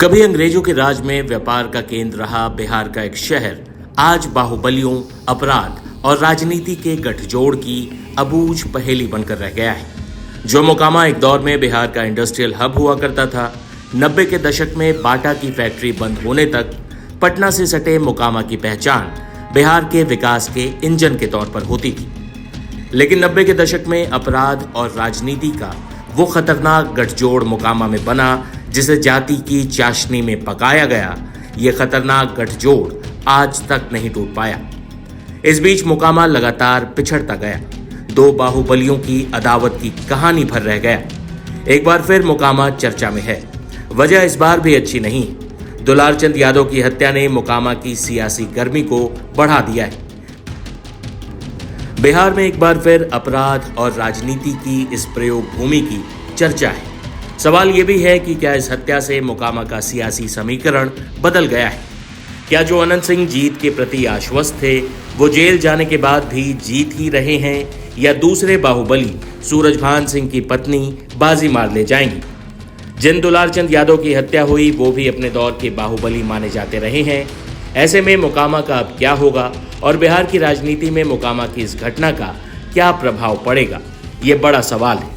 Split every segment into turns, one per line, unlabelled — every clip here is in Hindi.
कभी अंग्रेजों के राज में व्यापार का केंद्र रहा बिहार का एक शहर आज बाहुबलियों, अपराध और राजनीति के गठजोड़ की अबूझ पहेली बनकर रह गया है। जो मोकामा एक दौर में बिहार का इंडस्ट्रियल हब हुआ करता था, 90 के दशक में बाटा की फैक्ट्री बंद होने तक पटना से सटे मोकामा की पहचान बिहार के विकास के इंजन के तौर पर होती थी। लेकिन 90 के दशक में अपराध और राजनीति का वो खतरनाक गठजोड़ मोकामा में बना जिसे जाति की चाशनी में पकाया गया। ये खतरनाक गठजोड़ आज तक नहीं टूट पाया। इस बीच मोकामा लगातार पिछड़ता गया, दो बाहुबलियों की अदावत की कहानी भर रह गया। एक बार फिर मोकामा चर्चा में है। वजह इस बार भी अच्छी नहीं। दुलारचंद यादव की हत्या ने मोकामा की सियासी गर्मी को बढ़ा दिया है। बिहार में एक बार फिर अपराध और राजनीति की इस प्रयोग भूमि की चर्चा है। सवाल यह भी है कि क्या इस हत्या से मोकामा का सियासी समीकरण बदल गया है? क्या जो अनंत सिंह जीत के प्रति आश्वस्त थे वो जेल जाने के बाद भी जीत ही रहे हैं, या दूसरे बाहुबली सूरजभान सिंह की पत्नी बाजी मार ले जाएंगी? जिन दुलारचंद यादव की हत्या हुई वो भी अपने दौर के बाहुबली माने जाते रहे हैं। ऐसे में मोकामा का अब क्या होगा और बिहार की राजनीति में मोकामा की इस घटना का क्या प्रभाव पड़ेगा, ये बड़ा सवाल है।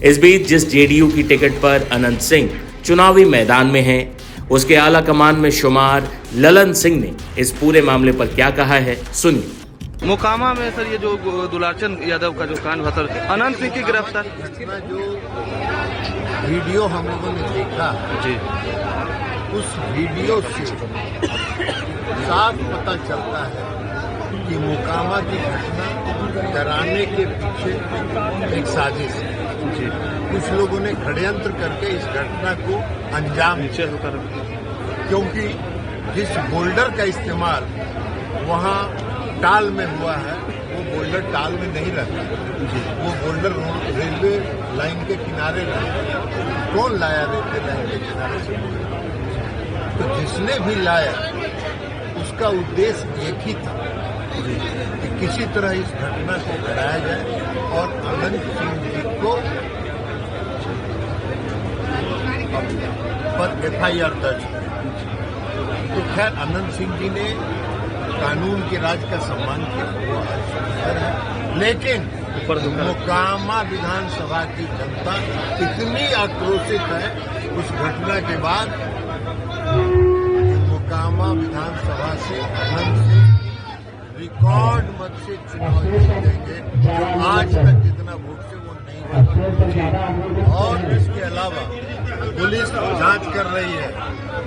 इस बीच जिस जेडीयू की टिकट पर अनंत सिंह चुनावी मैदान में हैं, उसके आला कमान में शुमार ललन सिंह ने इस पूरे मामले पर क्या कहा है, सुनिए।
मोकामा में सर ये जो दुलारचंद यादव का जो कांड हुआ सर, अनंत सिंह की गिरफ्तार,
जो वीडियो हम लोगों ने देखा
जी,
उस वीडियो से साफ पता चलता है कि मोकामा की घटना डराने के पीछे एक साजिश है।
जी,
कुछ लोगों ने षड्यंत्र करके इस घटना को अंजाम दिया, क्योंकि जिस बोल्डर का इस्तेमाल वहाँ टाल में हुआ है वो बोल्डर टाल में नहीं रहता। वो बोल्डर रेलवे लाइन के किनारे रहा। कौन लाया रेलवे लाइन के किनारे से? तो जिसने भी लाया उसका उद्देश्य एक ही था कि किसी तरह इस घटना को कराया जाए और अनंत सिंह जी को पर FIR दर्ज। तो खैर अनंत सिंह जी ने कानून के राज का सम्मान किया, वो आज सुंदर है। लेकिन मोकामा विधानसभा की जनता इतनी आक्रोशित है उस घटना के बाद, मोकामा विधानसभा से अनंत सिंह रिकॉर्ड मत से चुनाव जीतेंगे, जो आज तक जितना वोट से वो नहीं जीते। और इसके अलावा पुलिस जांच कर रही है।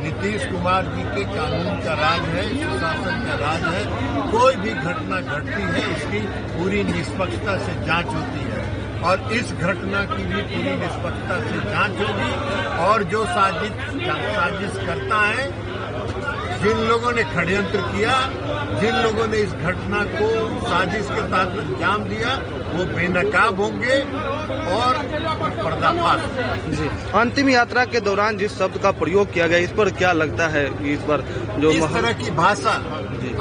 नीतीश कुमार जी के कानून का राज है, सुशासन का राज है। कोई भी घटना घटती है उसकी पूरी निष्पक्षता से जांच होती है और इस घटना की भी पूरी निष्पक्षता से जांच होगी। और जो साजिश करता है, जिन लोगों ने षड्यंत्र किया, जिन लोगों ने इस घटना को साजिश के तहत अंजाम दिया, वो बेनकाब होंगे और पर्दाफाश
जी। अंतिम यात्रा के दौरान जिस शब्द का प्रयोग किया गया, इस पर क्या लगता है? इस पर जो
इस तरह की भाषा,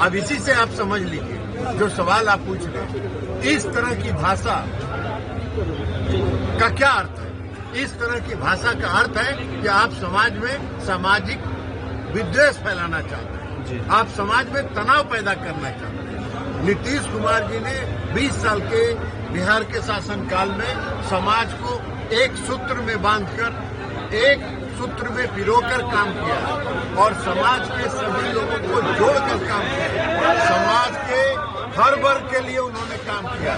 अब इसी से आप समझ लीजिए जो सवाल आप पूछ रहे, इस तरह की भाषा का क्या अर्थ है? इस तरह की भाषा का अर्थ है कि आप समाज में सामाजिक विद्वेष फैलाना चाहते हैं, आप समाज में तनाव पैदा करना चाहते हैं। नीतीश कुमार जी ने 20 साल के बिहार के शासनकाल में समाज को एक सूत्र में बांधकर, एक सूत्र में पिरोकर काम किया और समाज के सभी लोगों को जोड़कर काम किया। समाज के हर वर्ग के लिए उन्होंने काम किया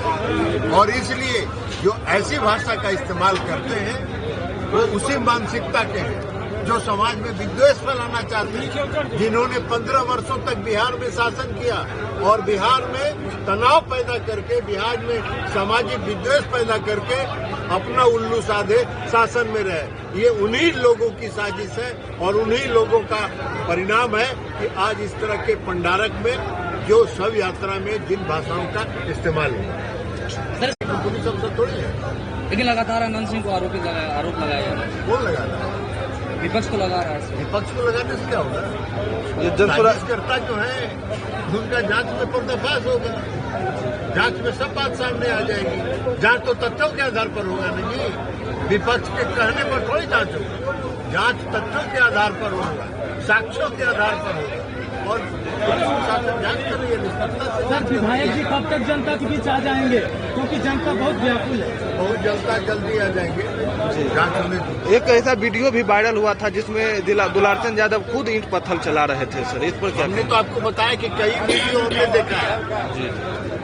और इसलिए जो ऐसी भाषा का इस्तेमाल करते हैं वो उसी मानसिकता के हैं जो समाज में विद्वेष फैलाना चाहते हैं, जिन्होंने 15 वर्षों तक बिहार में शासन किया और बिहार में तनाव पैदा करके, बिहार में सामाजिक विद्वेष पैदा करके अपना उल्लू साधे शासन में रहे। ये उन्हीं लोगों की साजिश है और उन्हीं लोगों का परिणाम है कि आज इस तरह के पंडारक में जो शव यात्रा में जिन भाषाओं का इस्तेमाल हुआ, पुलिस अफसर थोड़ी है।
लेकिन लगातार अनंत सिंह को आरोप लगाया जा रहा है।
कौन लगा रहा है?
विपक्ष को लगा रहा है।
विपक्ष को लगाने से क्या होगा?
ये
जांचकर्ता जो है उनका जांच में पर्दाफाश होगा, जांच में सब बात सामने आ जाएगी। जांच तो तथ्यों के आधार पर होगा नहीं, विपक्ष के कहने पर थोड़ी जांच होगी। जांच तथ्यों के आधार पर होगा, साक्ष्यों के आधार पर होगा और शासन जांच कर रही है निष्पक्षता से।
सर, विधायक जी कब तक जनता के बीच आ जाएंगे, क्योंकि जनता बहुत व्याकुल है?
बहुत जल्दी आ जाएंगे, जांच होने दीजिए।
एक ऐसा वीडियो भी वायरल हुआ था जिसमें दुलारचंद यादव खुद ईंट पत्थर चला रहे थे सर, इस पर क्या?
हमने तो आपको बताया कि कई वीडियो हमने देखा है,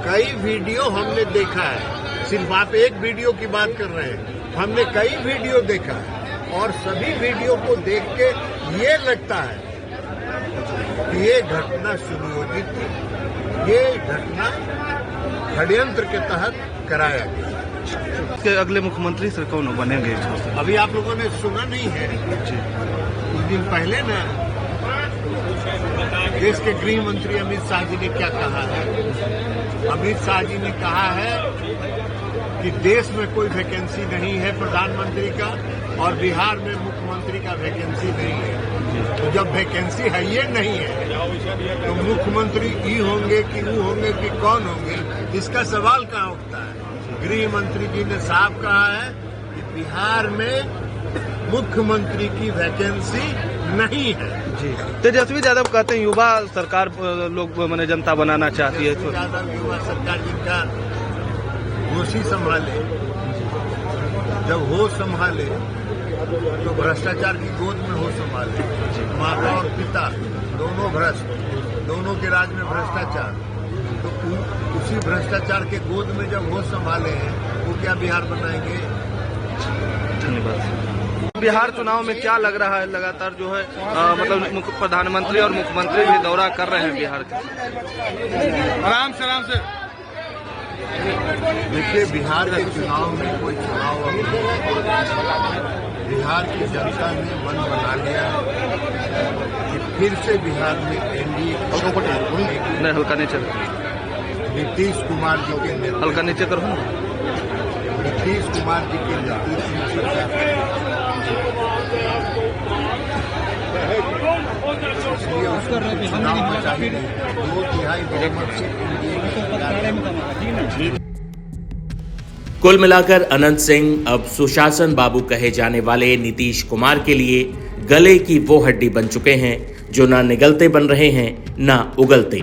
कई वीडियो हमने देखा है। सिर्फ आप एक वीडियो की बात कर रहे हैं, हमने कई वीडियो देखा है और सभी वीडियो को देख के ये लगता है कि ये घटना सुनियोजित थी, ये घटना षड्यंत्र के तहत कराया गया।
के अगले मुख्यमंत्री सर कौन बनेंगे?
अभी आप लोगों ने सुना नहीं है, कुछ दिन पहले ना देश के गृह मंत्री अमित शाह जी ने क्या कहा है? अमित शाह जी ने कहा है कि देश में कोई वैकेंसी नहीं है प्रधानमंत्री का और बिहार में मुख्यमंत्री का वैकेंसी नहीं है। तो जब वैकेंसी है ये नहीं है तो मुख्यमंत्री ई होंगे कि वो होंगे कि कौन होंगे, इसका सवाल कहाँ उठता है? गृह मंत्री जी ने साफ कहा है कि बिहार में मुख्यमंत्री की वैकेंसी नहीं है।
जी, तेजस्वी यादव कहते हैं युवा सरकार लोग मैंने जनता बनाना चाहती है।
यादव युवा सरकार जिनका होश ही संभाले, जब होश संभाले तो भ्रष्टाचार की गोद में होश संभाले। माता और पिता दोनों भ्रष्ट, दोनों के राज में भ्रष्टाचार, तो उसी भ्रष्टाचार के गोद में जब होश संभाले हैं वो क्या बिहार बनाएंगे?
धन्यवाद। बिहार चुनाव में क्या लग रहा है? लगातार जो है मतलब प्रधानमंत्री और मुख्यमंत्री भी दौरा कर रहे हैं बिहार के।
आराम से देखिए, बिहार के चुनाव में कोई चुनाव अब बिहार की जनता ने मन बना लिया कि फिर से बिहार में एनडीए
नहीं, हल्का नीचे,
नीतीश कुमार जी के नेतृत्व,
हल्का नीचे करो।
नीतीश कुमार जी के नेतृत्व में इसलिए उसको चुनाव में चाहिए 2/3 बहुमत से एनडीए की सरकार।
कुल मिलाकर अनंत सिंह अब सुशासन बाबू कहे जाने वाले नीतीश कुमार के लिए गले की वो हड्डी बन चुके हैं जो ना निगलते बन रहे हैं ना उगलते।